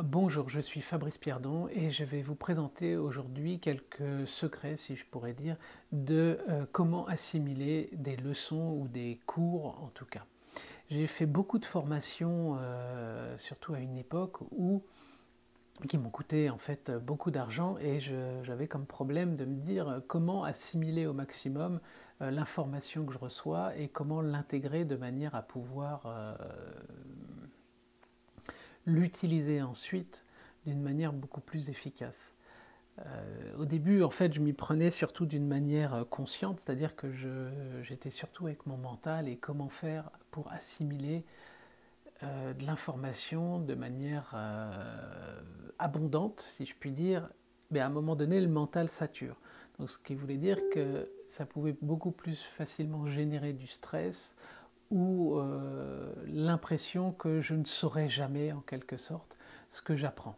Bonjour, je suis Fabrice Pierdon et je vais vous présenter aujourd'hui quelques secrets, si je pourrais dire, de comment assimiler des leçons ou des cours en tout cas. J'ai fait beaucoup de formations, surtout à une époque qui m'ont coûté en fait beaucoup d'argent et j'avais comme problème de me dire comment assimiler au maximum l'information que je reçois et comment l'intégrer de manière à pouvoir l'utiliser ensuite d'une manière beaucoup plus efficace. Au début, en fait, je m'y prenais surtout d'une manière consciente, c'est-à-dire que j'étais surtout avec mon mental et comment faire pour assimiler de l'information de manière abondante, si je puis dire. Mais à un moment donné, le mental sature. Donc, ce qui voulait dire que ça pouvait beaucoup plus facilement générer du stress ou l'impression que je ne saurais jamais, en quelque sorte, ce que j'apprends.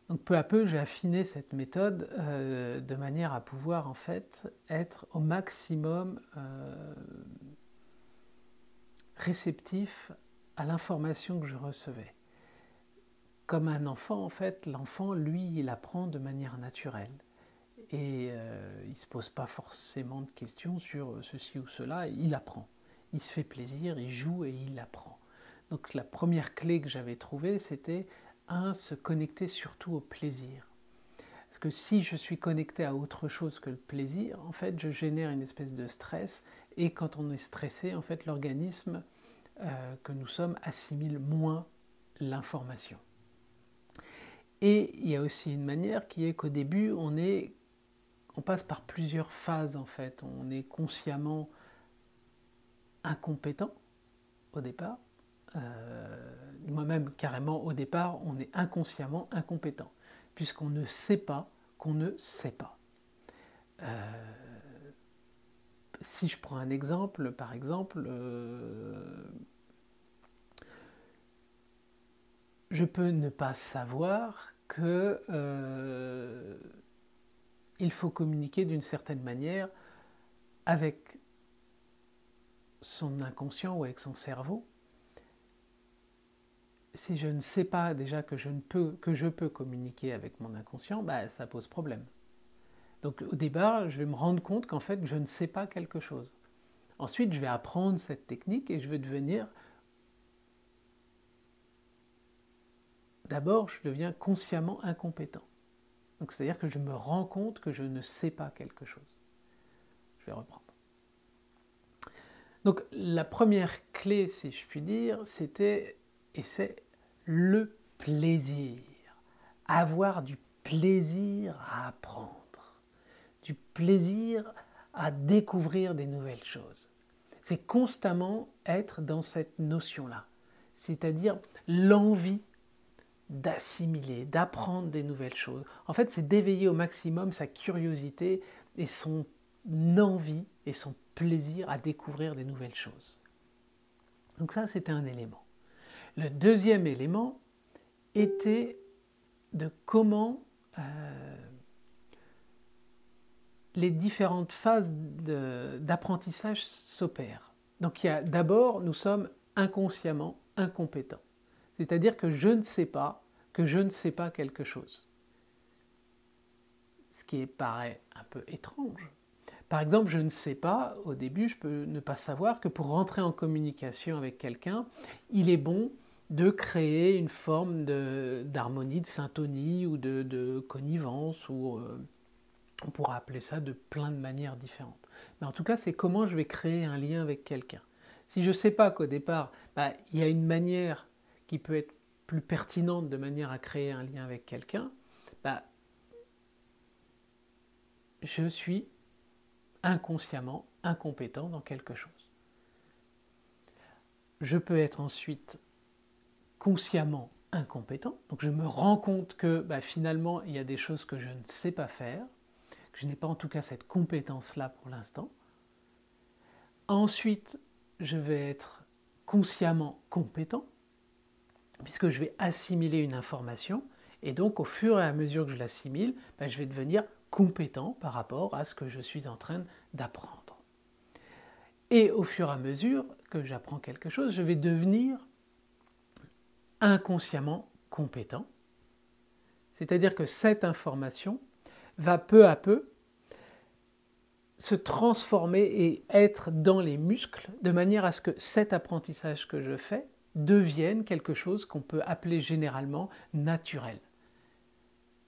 Donc peu à peu, j'ai affiné cette méthode de manière à pouvoir en fait être au maximum réceptif à l'information que je recevais. Comme un enfant, en fait, l'enfant, lui, il apprend de manière naturelle. Et il ne se pose pas forcément de questions sur ceci ou cela, il apprend. Il se fait plaisir, il joue et il apprend. Donc la première clé que j'avais trouvée, c'était se connecter surtout au plaisir. Parce que si je suis connecté à autre chose que le plaisir, en fait, je génère une espèce de stress. Et quand on est stressé, en fait, l'organisme que nous sommes assimile moins l'information. Et il y a aussi une manière qui est qu'au début, on passe par plusieurs phases, en fait. On est consciemment incompétent au départ. Moi-même, carrément, au départ, on est inconsciemment incompétent, puisqu'on ne sait pas qu'on ne sait pas. Si je prends un exemple, par exemple, je peux ne pas savoir que il faut communiquer d'une certaine manière avec son inconscient ou avec son cerveau. Si je ne sais pas déjà que je peux communiquer avec mon inconscient, bah, ça pose problème. Donc au départ, je vais me rendre compte qu'en fait, je ne sais pas quelque chose. Ensuite, je vais apprendre cette technique et je vais devenir... D'abord, je deviens consciemment incompétent. Donc c'est-à-dire que je me rends compte que je ne sais pas quelque chose. Je vais reprendre. Donc la première clé, si je puis dire, c'était, et c'est le plaisir. Avoir du plaisir à apprendre. Du plaisir à découvrir des nouvelles choses. C'est constamment être dans cette notion-là. C'est-à-dire l'envie d'assimiler, d'apprendre des nouvelles choses. En fait, c'est d'éveiller au maximum sa curiosité et son envie et son plaisir à découvrir des nouvelles choses. Donc ça, c'était un élément. Le deuxième élément était de comment les différentes phases d'apprentissage s'opèrent. Donc d'abord, nous sommes inconsciemment incompétents. C'est-à-dire que je ne sais pas quelque chose. Ce qui paraît un peu étrange. Par exemple, je ne sais pas, au début, je peux ne pas savoir que pour rentrer en communication avec quelqu'un, il est bon de créer une forme d'harmonie, de syntonie ou de connivence, ou on pourra appeler ça de plein de manières différentes. Mais en tout cas, c'est comment je vais créer un lien avec quelqu'un. Si je ne sais pas qu'au départ, il y a une manière qui peut être plus pertinente de manière à créer un lien avec quelqu'un, je suis inconsciemment incompétent dans quelque chose. Je peux être ensuite consciemment incompétent, donc je me rends compte que finalement il y a des choses que je ne sais pas faire, que je n'ai pas en tout cas cette compétence-là pour l'instant. Ensuite, je vais être consciemment compétent, puisque je vais assimiler une information, et donc au fur et à mesure que je l'assimile, je vais devenir compétent par rapport à ce que je suis en train d'apprendre. Et au fur et à mesure que j'apprends quelque chose, je vais devenir inconsciemment compétent. C'est-à-dire que cette information va peu à peu se transformer et être dans les muscles de manière à ce que cet apprentissage que je fais devienne quelque chose qu'on peut appeler généralement naturel.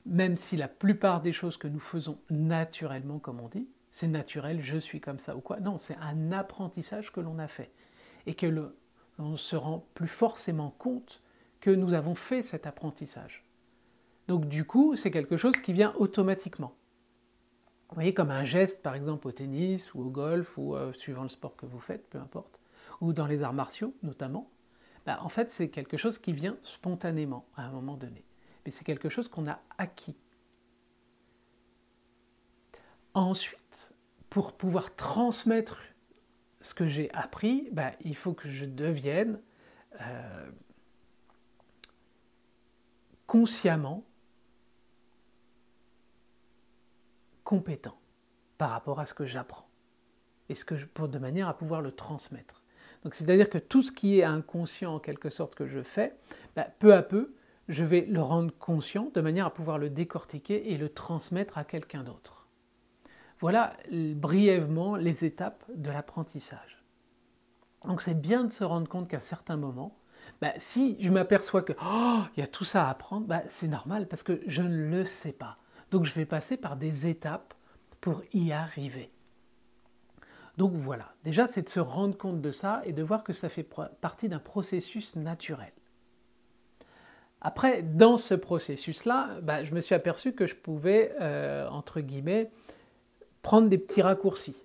Même si la plupart des choses que nous faisons naturellement, comme on dit, c'est naturel, je suis comme ça ou quoi. Non, c'est un apprentissage que l'on a fait et que l'on ne se rend plus forcément compte que nous avons fait cet apprentissage. Donc du coup, c'est quelque chose qui vient automatiquement. Vous voyez, comme un geste, par exemple, au tennis ou au golf, ou suivant le sport que vous faites, peu importe, ou dans les arts martiaux notamment, en fait, c'est quelque chose qui vient spontanément à un moment donné. Mais c'est quelque chose qu'on a acquis. Ensuite, pour pouvoir transmettre ce que j'ai appris, il faut que je devienne consciemment compétent par rapport à ce que j'apprends et de manière à pouvoir le transmettre. Donc c'est-à-dire que tout ce qui est inconscient en quelque sorte que je fais, peu à peu, je vais le rendre conscient de manière à pouvoir le décortiquer et le transmettre à quelqu'un d'autre. Voilà brièvement les étapes de l'apprentissage. Donc c'est bien de se rendre compte qu'à certains moments, si je m'aperçois que il y a tout ça à apprendre, c'est normal parce que je ne le sais pas. Donc je vais passer par des étapes pour y arriver. Donc voilà, déjà c'est de se rendre compte de ça et de voir que ça fait partie d'un processus naturel. Après, dans ce processus-là, je me suis aperçu que je pouvais, entre guillemets, prendre des petits raccourcis.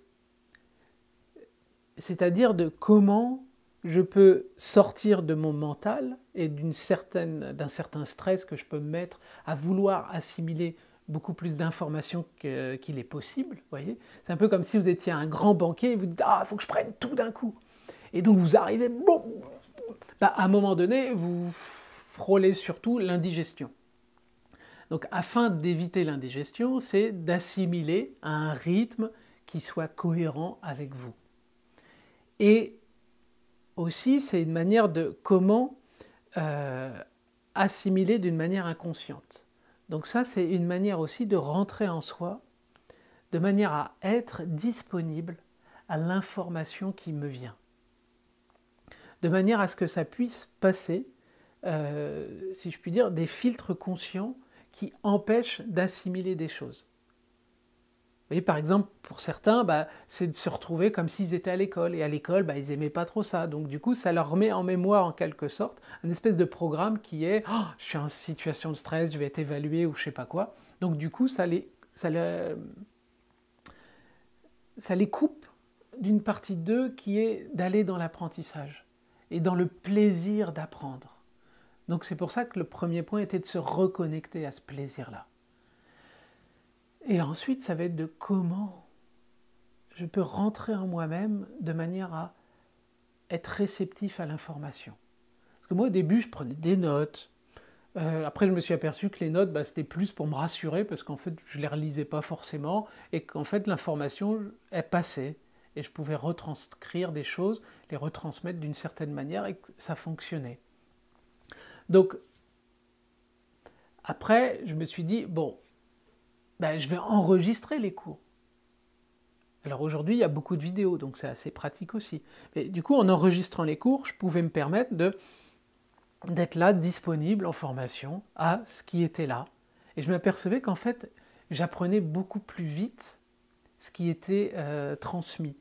C'est-à-dire de comment je peux sortir de mon mental et d'un certain stress que je peux me mettre à vouloir assimiler beaucoup plus d'informations qu'il est possible. Voyez, c'est un peu comme si vous étiez un grand banquier et vous dites « Ah, il faut que je prenne tout d'un coup ». Et donc vous arrivez, à un moment donné, vous frôlez surtout l'indigestion. Donc afin d'éviter l'indigestion, c'est d'assimiler à un rythme qui soit cohérent avec vous. Et aussi, c'est une manière de comment assimiler d'une manière inconsciente. Donc ça, c'est une manière aussi de rentrer en soi, de manière à être disponible à l'information qui me vient. De manière à ce que ça puisse passer, si je puis dire, des filtres conscients qui empêchent d'assimiler des choses. Vous voyez, par exemple, pour certains, c'est de se retrouver comme s'ils étaient à l'école. Et à l'école, ils n'aimaient pas trop ça. Donc du coup, ça leur remet en mémoire, en quelque sorte, une espèce de programme qui est « Oh, je suis en situation de stress, je vais être évalué ou je ne sais pas quoi ». Donc du coup, ça les coupe d'une partie d'eux qui est d'aller dans l'apprentissage et dans le plaisir d'apprendre. Donc c'est pour ça que le premier point était de se reconnecter à ce plaisir-là. Et ensuite, ça va être de comment je peux rentrer en moi-même de manière à être réceptif à l'information. Parce que moi, au début, je prenais des notes. Après, je me suis aperçu que les notes, c'était plus pour me rassurer, parce qu'en fait, je ne les relisais pas forcément, et qu'en fait, l'information, elle passait. Et je pouvais retranscrire des choses, les retransmettre d'une certaine manière, et que ça fonctionnait. Donc, après, je me suis dit, je vais enregistrer les cours. Alors aujourd'hui, il y a beaucoup de vidéos, donc c'est assez pratique aussi. Mais du coup, en enregistrant les cours, je pouvais me permettre d'être là, disponible en formation, à ce qui était là. Et je m'apercevais qu'en fait, j'apprenais beaucoup plus vite ce qui était transmis.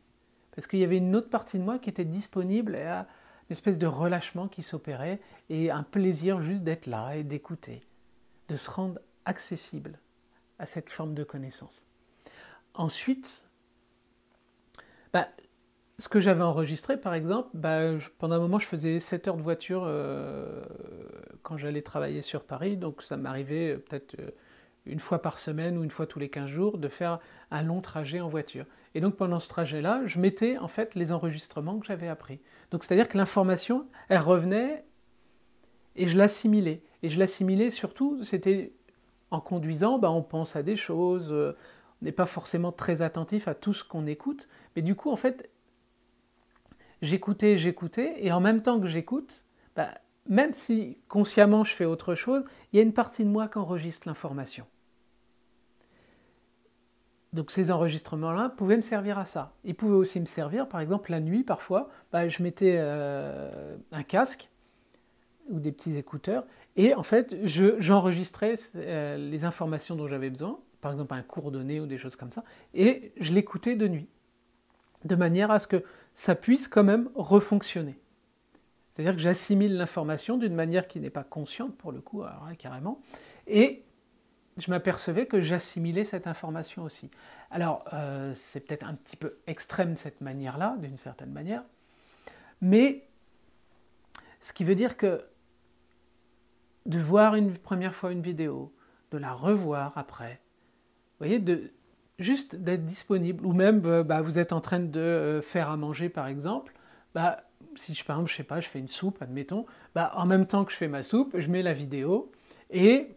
Parce qu'il y avait une autre partie de moi qui était disponible à une espèce de relâchement qui s'opérait et un plaisir juste d'être là et d'écouter, de se rendre accessible à cette forme de connaissance. Ensuite, ce que j'avais enregistré, par exemple, pendant un moment, je faisais 7 heures de voiture quand j'allais travailler sur Paris, donc ça m'arrivait peut-être une fois par semaine ou une fois tous les 15 jours de faire un long trajet en voiture. Et donc pendant ce trajet-là, je mettais en fait les enregistrements que j'avais appris. Donc c'est-à-dire que l'information, elle revenait et je l'assimilais. Et je l'assimilais surtout, c'était en conduisant, on pense à des choses, on n'est pas forcément très attentif à tout ce qu'on écoute, mais du coup, en fait, j'écoutais, et en même temps que j'écoute, même si consciemment je fais autre chose, il y a une partie de moi qui enregistre l'information. Donc ces enregistrements-là pouvaient me servir à ça. Ils pouvaient aussi me servir, par exemple, la nuit, parfois, je mettais un casque ou des petits écouteurs, et en fait, j'enregistrais les informations dont j'avais besoin, par exemple un cours donné ou des choses comme ça, et je l'écoutais de nuit, de manière à ce que ça puisse quand même refonctionner. C'est-à-dire que j'assimile l'information d'une manière qui n'est pas consciente, pour le coup, alors là, carrément, et je m'apercevais que j'assimilais cette information aussi. Alors, c'est peut-être un petit peu extrême cette manière-là, d'une certaine manière, mais ce qui veut dire que de voir une première fois une vidéo, de la revoir après, vous voyez, juste d'être disponible, ou même vous êtes en train de faire à manger par exemple, si par exemple, je sais pas, je fais une soupe, admettons, en même temps que je fais ma soupe, je mets la vidéo et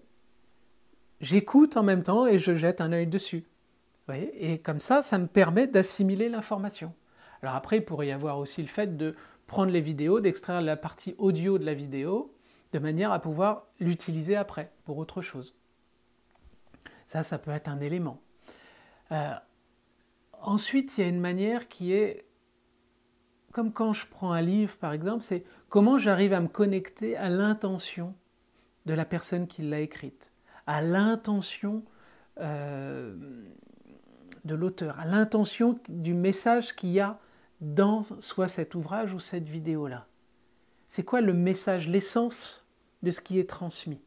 j'écoute en même temps et je jette un œil dessus. Vous voyez, et comme ça me permet d'assimiler l'information. Alors après, il pourrait y avoir aussi le fait de prendre les vidéos, d'extraire la partie audio de la vidéo, de manière à pouvoir l'utiliser après, pour autre chose. Ça peut être un élément. Ensuite, il y a une manière qui est, comme quand je prends un livre par exemple, c'est comment j'arrive à me connecter à l'intention de la personne qui l'a écrite, à l'intention de l'auteur, à l'intention du message qu'il y a dans soit cet ouvrage ou cette vidéo-là. C'est quoi le message, l'essence de ce qui est transmis?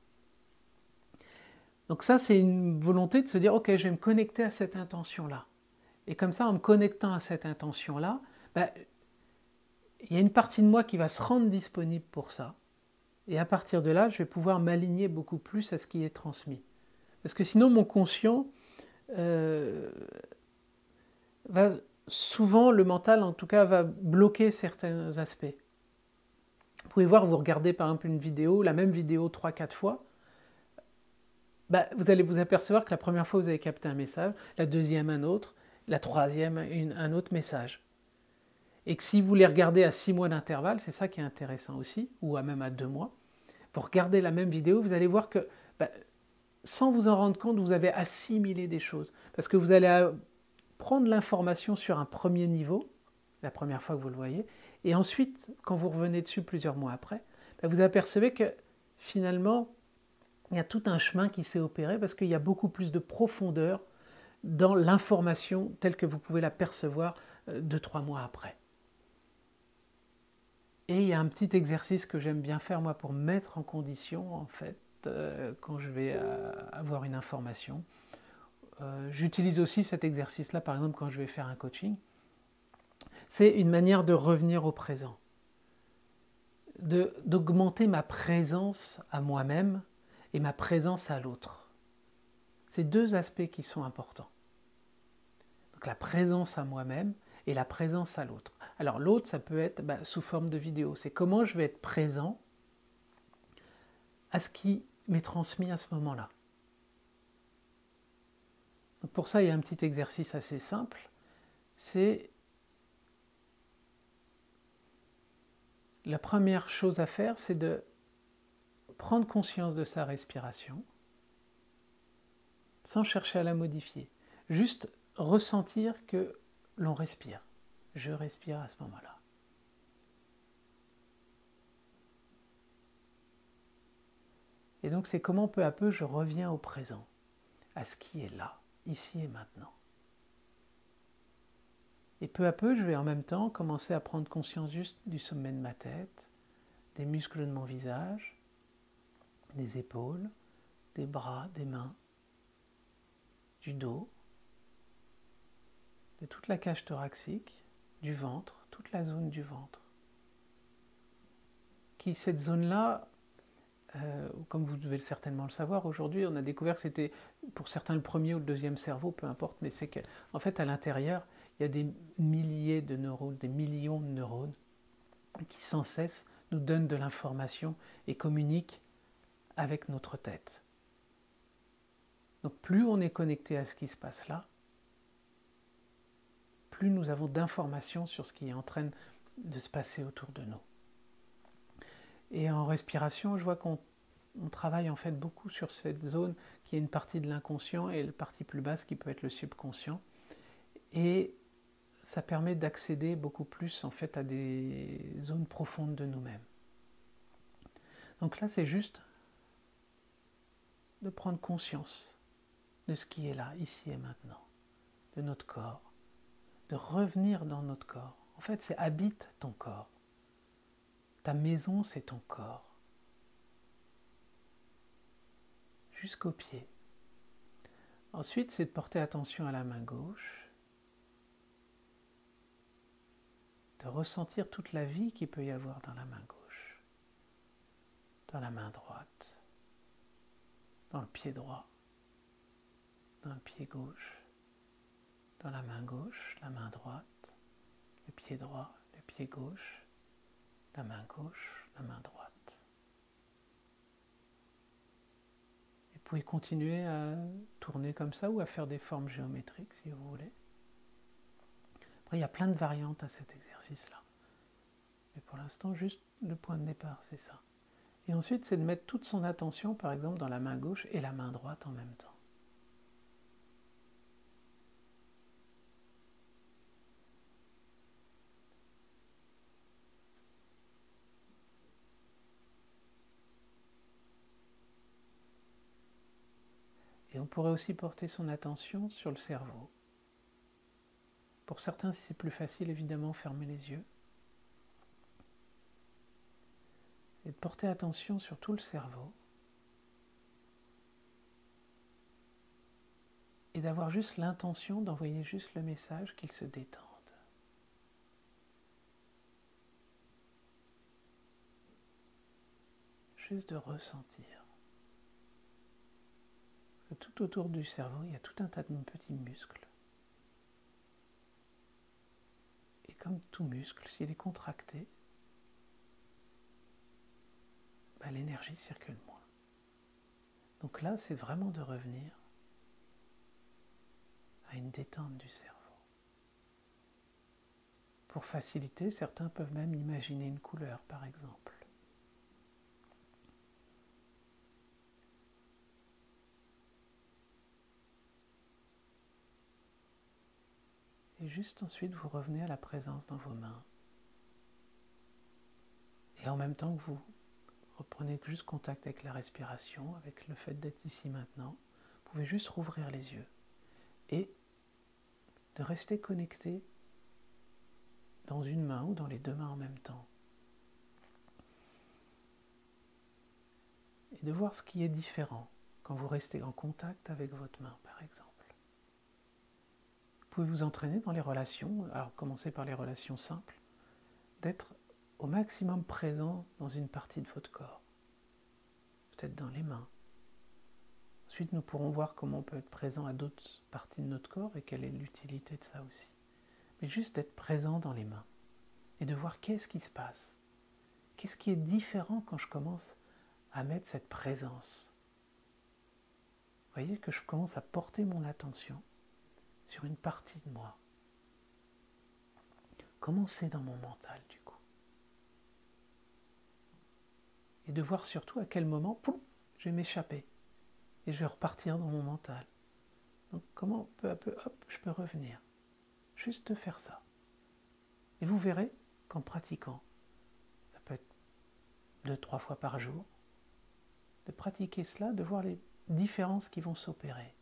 Donc ça, c'est une volonté de se dire, ok, je vais me connecter à cette intention-là. Et comme ça, en me connectant à cette intention-là, il y a une partie de moi qui va se rendre disponible pour ça. Et à partir de là, je vais pouvoir m'aligner beaucoup plus à ce qui est transmis. Parce que sinon, mon conscient va souvent, le mental en tout cas, va bloquer certains aspects. Vous pouvez voir, vous regardez par exemple une vidéo, la même vidéo 3-4 fois, vous allez vous apercevoir que la première fois vous avez capté un message, la deuxième un autre, la troisième un autre message. Et que si vous les regardez à 6 mois d'intervalle, c'est ça qui est intéressant aussi, ou même à 2 mois, vous regardez la même vidéo, vous allez voir que sans vous en rendre compte, vous avez assimilé des choses. Parce que vous allez prendre l'information sur un premier niveau, la première fois que vous le voyez, et ensuite, quand vous revenez dessus plusieurs mois après, vous apercevez que finalement, il y a tout un chemin qui s'est opéré parce qu'il y a beaucoup plus de profondeur dans l'information telle que vous pouvez la percevoir 2-3 mois après. Et il y a un petit exercice que j'aime bien faire moi pour mettre en condition en fait quand je vais avoir une information. J'utilise aussi cet exercice-là par exemple quand je vais faire un coaching. C'est une manière de revenir au présent, d'augmenter ma présence à moi-même et ma présence à l'autre. C'est deux aspects qui sont importants. Donc la présence à moi-même et la présence à l'autre. Alors l'autre, ça peut être sous forme de vidéo. C'est comment je vais être présent à ce qui m'est transmis à ce moment-là. Donc pour ça, il y a un petit exercice assez simple. C'est la première chose à faire, c'est de prendre conscience de sa respiration sans chercher à la modifier. Juste ressentir que l'on respire. Je respire à ce moment-là. Et donc c'est comment peu à peu je reviens au présent, à ce qui est là, ici et maintenant. Et peu à peu, je vais en même temps commencer à prendre conscience juste du sommet de ma tête, des muscles de mon visage, des épaules, des bras, des mains, du dos, de toute la cage thoracique, du ventre, toute la zone du ventre. Cette zone-là, comme vous devez certainement le savoir, aujourd'hui on a découvert que c'était pour certains le premier ou le deuxième cerveau, peu importe, mais c'est qu'en fait à l'intérieur, il y a des milliers de neurones, des millions de neurones qui sans cesse nous donnent de l'information et communiquent avec notre tête. Donc plus on est connecté à ce qui se passe là, plus nous avons d'informations sur ce qui est en train de se passer autour de nous. Et en respiration, je vois qu'on travaille en fait beaucoup sur cette zone qui est une partie de l'inconscient et la partie plus basse qui peut être le subconscient. Et ça permet d'accéder beaucoup plus en fait à des zones profondes de nous-mêmes. Donc là, c'est juste de prendre conscience de ce qui est là, ici et maintenant, de notre corps, de revenir dans notre corps. En fait, c'est habite ton corps. Ta maison, c'est ton corps. Jusqu'aux pieds. Ensuite, c'est de porter attention à la main gauche, de ressentir toute la vie qu'il peut y avoir dans la main gauche, dans la main droite, dans le pied droit, dans le pied gauche, dans la main gauche, la main droite, le pied droit, le pied gauche, la main gauche, la main droite. Et vous pouvez continuer à tourner comme ça ou à faire des formes géométriques si vous voulez. Après, il y a plein de variantes à cet exercice-là. Mais pour l'instant, juste le point de départ, c'est ça. Et ensuite, c'est de mettre toute son attention, par exemple, dans la main gauche et la main droite en même temps. Et on pourrait aussi porter son attention sur le cerveau. Pour certains, si c'est plus facile, évidemment, fermer les yeux. Et de porter attention sur tout le cerveau. Et d'avoir juste l'intention d'envoyer juste le message qu'il se détende. Juste de ressentir. Tout autour du cerveau, il y a tout un tas de petits muscles. Et comme tout muscle, s'il est contracté, l'énergie circule moins. Donc là, c'est vraiment de revenir à une détente du cerveau. Pour faciliter, certains peuvent même imaginer une couleur, par exemple. Et juste ensuite, vous revenez à la présence dans vos mains. Et en même temps que vous reprenez juste contact avec la respiration, avec le fait d'être ici maintenant, vous pouvez juste rouvrir les yeux et de rester connecté dans une main ou dans les deux mains en même temps. Et de voir ce qui est différent quand vous restez en contact avec votre main, par exemple. Vous pouvez vous entraîner dans les relations, alors commencez par les relations simples, d'être au maximum présent dans une partie de votre corps, peut-être dans les mains. Ensuite, nous pourrons voir comment on peut être présent à d'autres parties de notre corps et quelle est l'utilité de ça aussi. Mais juste d'être présent dans les mains et de voir qu'est-ce qui se passe. Qu'est-ce qui est différent quand je commence à mettre cette présence. Vous voyez que je commence à porter mon attention sur une partie de moi. Comment c'est dans mon mental du coup? Et de voir surtout à quel moment, poum, je vais m'échapper et je vais repartir dans mon mental. Donc comment peu à peu, hop, je peux revenir. Juste de faire ça. Et vous verrez qu'en pratiquant, ça peut être 2-3 fois par jour, de pratiquer cela, de voir les différences qui vont s'opérer.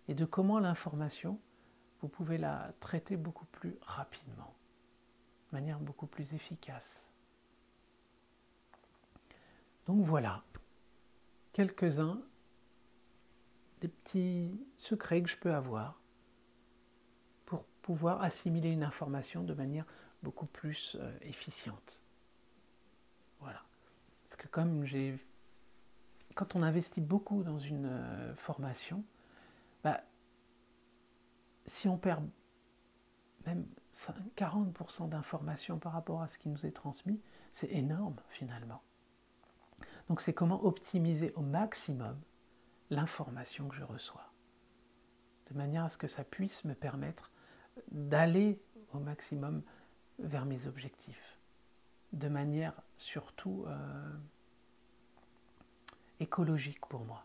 Et de comment l'information, vous pouvez la traiter beaucoup plus rapidement, de manière beaucoup plus efficace. Donc voilà, quelques-uns des petits secrets que je peux avoir pour pouvoir assimiler une information de manière beaucoup plus efficiente. Voilà. Parce que quand on investit beaucoup dans une formation, si on perd même 40% d'informations par rapport à ce qui nous est transmis, c'est énorme finalement. Donc c'est comment optimiser au maximum l'information que je reçois, de manière à ce que ça puisse me permettre d'aller au maximum vers mes objectifs. de manière surtout écologique pour moi.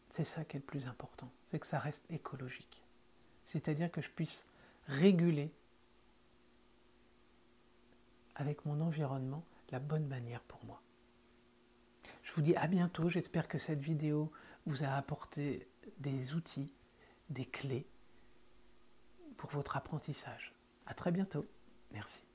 C'est ça qui est le plus important, c'est que ça reste écologique. C'est-à-dire que je puisse réguler avec mon environnement la bonne manière pour moi. Je vous dis à bientôt, j'espère que cette vidéo vous a apporté des outils, des clés pour votre apprentissage. À très bientôt. Merci.